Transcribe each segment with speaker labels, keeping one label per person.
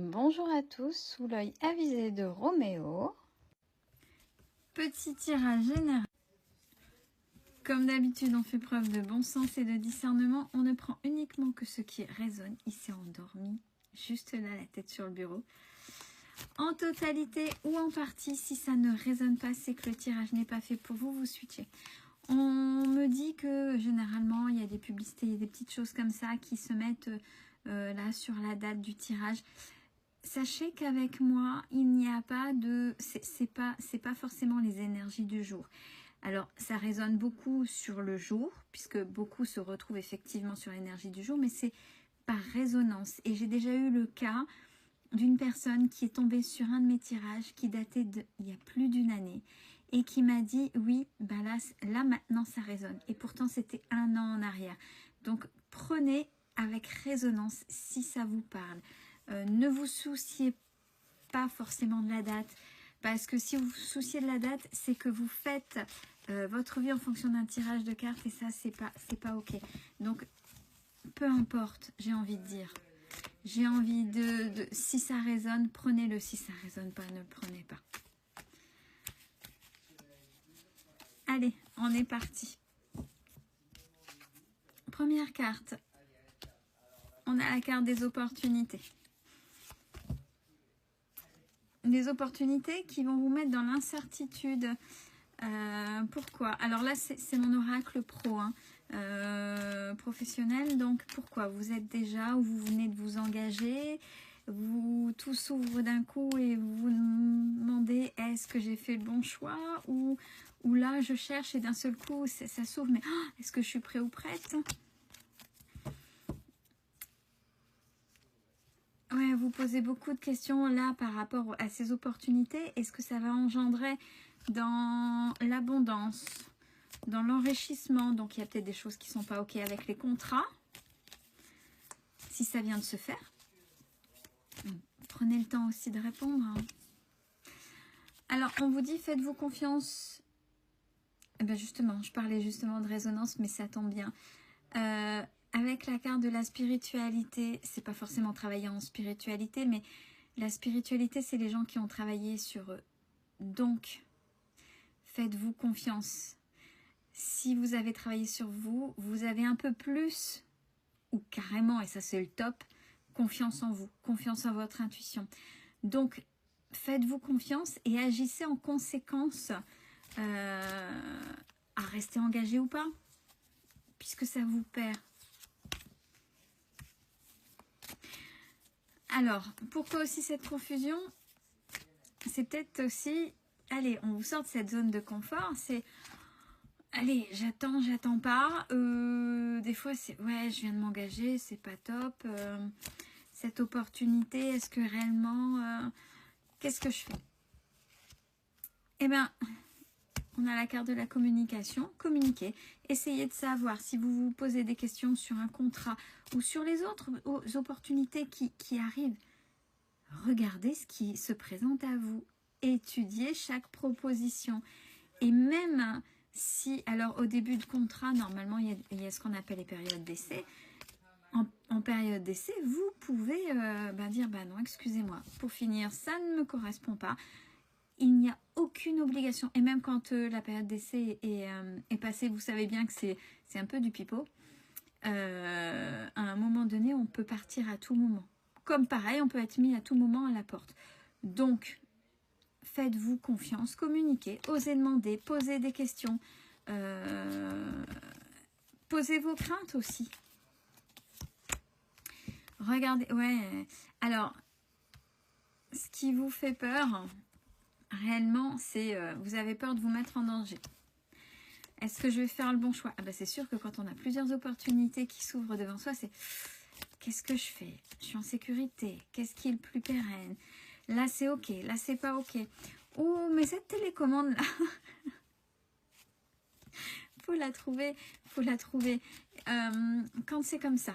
Speaker 1: Bonjour à tous, sous l'œil avisé de Roméo. Petit tirage général. Comme d'habitude, on fait preuve de bon sens et de discernement. On ne prend uniquement que ce qui résonne. Il s'est endormi, juste là, la tête sur le bureau. En totalité ou en partie, si ça ne résonne pas, c'est que le tirage n'est pas fait pour vous, vous switchez. On me dit que généralement, il y a des publicités, il y a des petites choses comme ça qui se mettent là sur la date du tirage. Sachez qu'avec moi, il n'y a pas de... c'est pas forcément les énergies du jour. Alors, ça résonne beaucoup sur le jour, puisque beaucoup se retrouvent effectivement sur l'énergie du jour, mais c'est par résonance. Et j'ai déjà eu le cas d'une personne qui est tombée sur un de mes tirages qui datait il y a plus d'une année et qui m'a dit, oui, bah là maintenant ça résonne. Et pourtant, c'était 1 an en arrière. Donc, prenez avec résonance si ça vous parle. Ne vous souciez pas forcément de la date, parce que si vous vous souciez de la date, c'est que vous faites votre vie en fonction d'un tirage de cartes et ça, c'est pas ok. Donc, peu importe, j'ai envie de dire. J'ai envie de si ça résonne, prenez-le. Si ça résonne pas, ne le prenez pas. Allez, on est parti. Première carte. On a la carte des opportunités. Des opportunités qui vont vous mettre dans l'incertitude. Pourquoi? Alors là, c'est mon oracle pro, hein, professionnel. Donc, pourquoi? Vous êtes déjà ou vous venez de vous engager, tout s'ouvre d'un coup et vous vous demandez est-ce que j'ai fait le bon choix ou là, je cherche et d'un seul coup, ça s'ouvre. Mais est-ce que je suis prêt ou prête? Ouais, vous posez beaucoup de questions là par rapport à ces opportunités. Est-ce que ça va engendrer dans l'abondance, dans l'enrichissement? Donc il y a peut-être des choses qui ne sont pas ok avec les contrats. Si ça vient de se faire, prenez le temps aussi de répondre. Alors on vous dit faites-vous confiance. Eh bien justement, je parlais justement de résonance, mais ça tombe bien. Avec la carte de la spiritualité, c'est pas forcément travailler en spiritualité, mais la spiritualité, c'est les gens qui ont travaillé sur eux. Donc, faites-vous confiance. Si vous avez travaillé sur vous, vous avez un peu plus, ou carrément, et ça c'est le top, confiance en vous, confiance en votre intuition. Donc, faites-vous confiance et agissez en conséquence à rester engagé ou pas, puisque ça vous perd. Alors, pourquoi aussi cette confusion? C'est peut-être aussi, allez, on vous sort de cette zone de confort, c'est, allez, j'attends pas, des fois c'est, ouais, je viens de m'engager, c'est pas top, cette opportunité, est-ce que réellement, qu'est-ce que je fais? Eh bien, on a la carte de la communication, communiquez, essayez de savoir si vous vous posez des questions sur un contrat ou sur les autres opportunités qui arrivent. Regardez ce qui se présente à vous, étudiez chaque proposition. Et même si, alors au début de contrat, normalement il y a ce qu'on appelle les périodes d'essai. En période d'essai, vous pouvez dire, non, excusez-moi, pour finir, ça ne me correspond pas. Il n'y a aucune obligation. Et même quand la période d'essai est passée, vous savez bien que c'est un peu du pipeau. À un moment donné, on peut partir à tout moment. Comme pareil, on peut être mis à tout moment à la porte. Donc, faites-vous confiance, communiquez, osez demander, posez des questions. Posez vos craintes aussi. Regardez, ouais. Alors, ce qui vous fait peur, réellement, c'est vous avez peur de vous mettre en danger. Est-ce que je vais faire le bon choix? C'est sûr que quand on a plusieurs opportunités qui s'ouvrent devant soi, c'est qu'est-ce que je fais? Je suis en sécurité. Qu'est-ce qui est le plus pérenne? Là, c'est ok. Là, c'est pas ok. Oh, mais cette télécommande-là, faut la trouver. Faut la trouver. Quand c'est comme ça,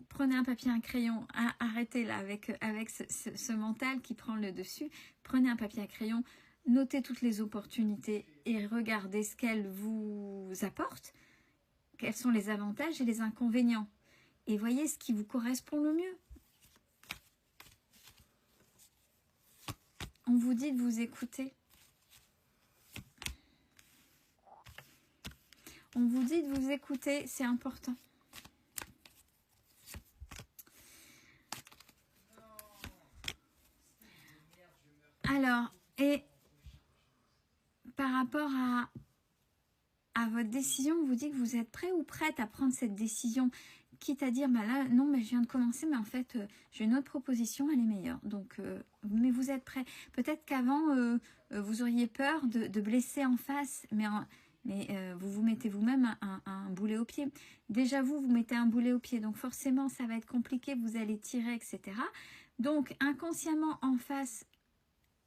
Speaker 1: prenez un papier, un crayon. Arrêtez là avec ce mental qui prend le dessus. Prenez un papier, un crayon. Notez toutes les opportunités et regardez ce qu'elles vous apportent. Quels sont les avantages et les inconvénients. Et voyez ce qui vous correspond le mieux. On vous dit de vous écouter. On vous dit de vous écouter, c'est important. Alors, et par rapport à votre décision, on vous dit que vous êtes prêt ou prête à prendre cette décision, quitte à dire, bah là, non, mais je viens de commencer, mais en fait, j'ai une autre proposition, elle est meilleure. Donc, mais vous êtes prêt. Peut-être qu'avant, vous auriez peur de blesser en face, mais vous vous mettez vous-même un boulet au pied. Déjà, vous mettez un boulet au pied, donc forcément, ça va être compliqué, vous allez tirer, etc. Donc, inconsciemment, en face,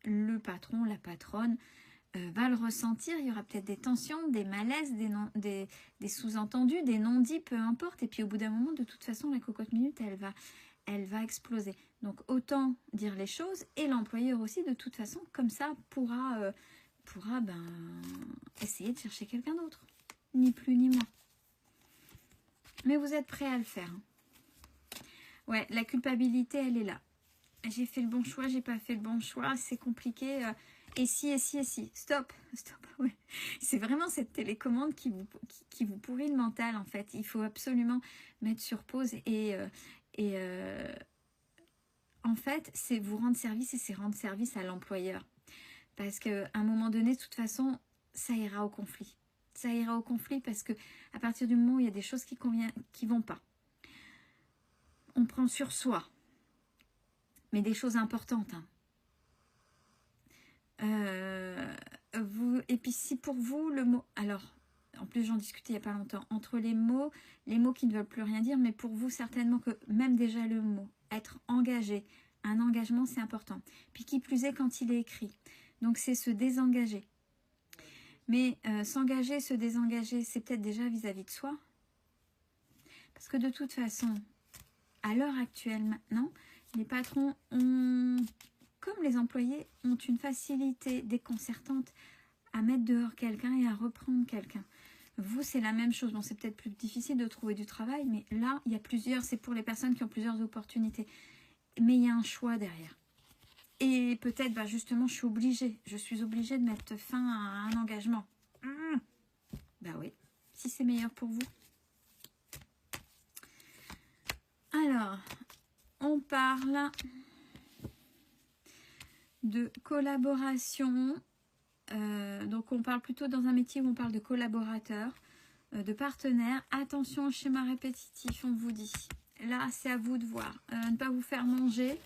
Speaker 1: le patron, la patronne, va le ressentir. Il y aura peut-être des tensions, des malaises, des sous-entendus, des non-dits, peu importe. Et puis au bout d'un moment, de toute façon, la cocotte minute, elle va exploser. Donc autant dire les choses, et l'employeur aussi, de toute façon, comme ça, pourra essayer de chercher quelqu'un d'autre. Ni plus ni moins. Mais vous êtes prêts à le faire. Ouais, la culpabilité, elle est là. J'ai fait le bon choix, j'ai pas fait le bon choix, c'est compliqué. Et si, et si, et si. Stop, stop. Ouais. C'est vraiment cette télécommande qui vous pourrit le mental, en fait. Il faut absolument mettre sur pause en fait, c'est vous rendre service et c'est rendre service à l'employeur. Parce qu'à un moment donné, de toute façon, ça ira au conflit. Ça ira au conflit parce que à partir du moment où il y a des choses qui vont pas, on prend sur soi. Mais des choses importantes. Hein. Et puis si pour vous, le mot... Alors, en plus j'en discutais il n'y a pas longtemps. Entre les mots qui ne veulent plus rien dire, mais pour vous, certainement que même déjà le mot, être engagé, un engagement, c'est important. Puis qui plus est quand il est écrit. Donc c'est se désengager. Mais s'engager, se désengager, c'est peut-être déjà vis-à-vis de soi. Parce que de toute façon, à l'heure actuelle maintenant, les patrons ont, comme les employés, ont une facilité déconcertante à mettre dehors quelqu'un et à reprendre quelqu'un. Vous, c'est la même chose. Bon, c'est peut-être plus difficile de trouver du travail, mais là, il y a plusieurs, c'est pour les personnes qui ont plusieurs opportunités. Mais il y a un choix derrière. Et peut-être, justement, je suis obligée de mettre fin à un engagement. Oui, si c'est meilleur pour vous. Alors, on parle de collaboration. Donc, on parle plutôt dans un métier où on parle de collaborateurs, de partenaires. Attention au schéma répétitif, on vous dit. Là, c'est à vous de voir. Ne pas vous faire manger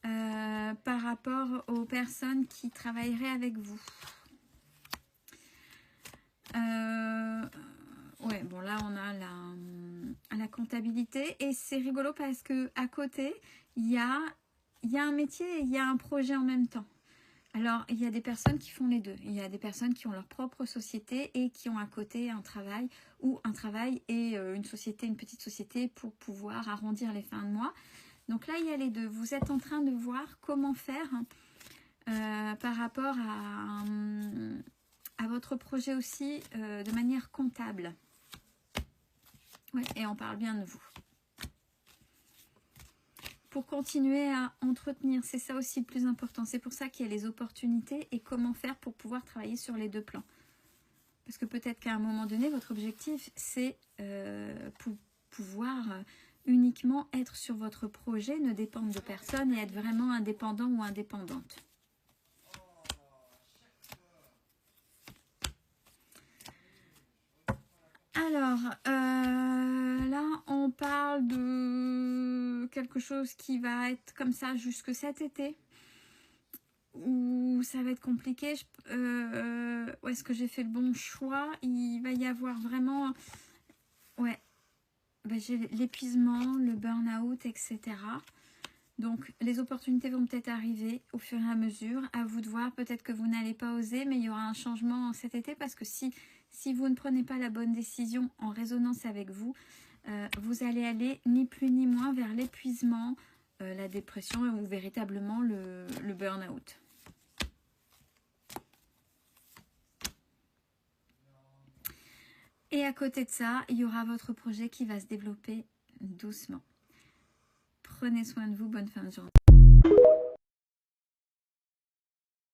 Speaker 1: par rapport aux personnes qui travailleraient avec vous. Ouais, bon là on a la comptabilité et c'est rigolo parce que à côté il y a un métier et il y a un projet en même temps. Alors il y a des personnes qui font les deux. Il y a des personnes qui ont leur propre société et qui ont à côté un travail et une petite société pour pouvoir arrondir les fins de mois. Donc là il y a les deux. Vous êtes en train de voir comment faire par rapport à votre projet aussi de manière comptable. Ouais, et on parle bien de vous. Pour continuer à entretenir, c'est ça aussi le plus important. C'est pour ça qu'il y a les opportunités et comment faire pour pouvoir travailler sur les deux plans. Parce que peut-être qu'à un moment donné, votre objectif, c'est pour pouvoir uniquement être sur votre projet, ne dépendre de personne et être vraiment indépendant ou indépendante. Alors, là, on parle de quelque chose qui va être comme ça jusque cet été. Où ça va être compliqué. Où est-ce que j'ai fait le bon choix? Il va y avoir vraiment... Ouais. J'ai l'épuisement, le burn-out, etc. Donc, les opportunités vont peut-être arriver au fur et à mesure. À vous de voir. Peut-être que vous n'allez pas oser, mais il y aura un changement cet été parce que si vous ne prenez pas la bonne décision en résonance avec vous, vous allez aller ni plus ni moins vers l'épuisement, la dépression ou véritablement le burn-out. Et à côté de ça, il y aura votre projet qui va se développer doucement. Prenez soin de vous, bonne fin de journée.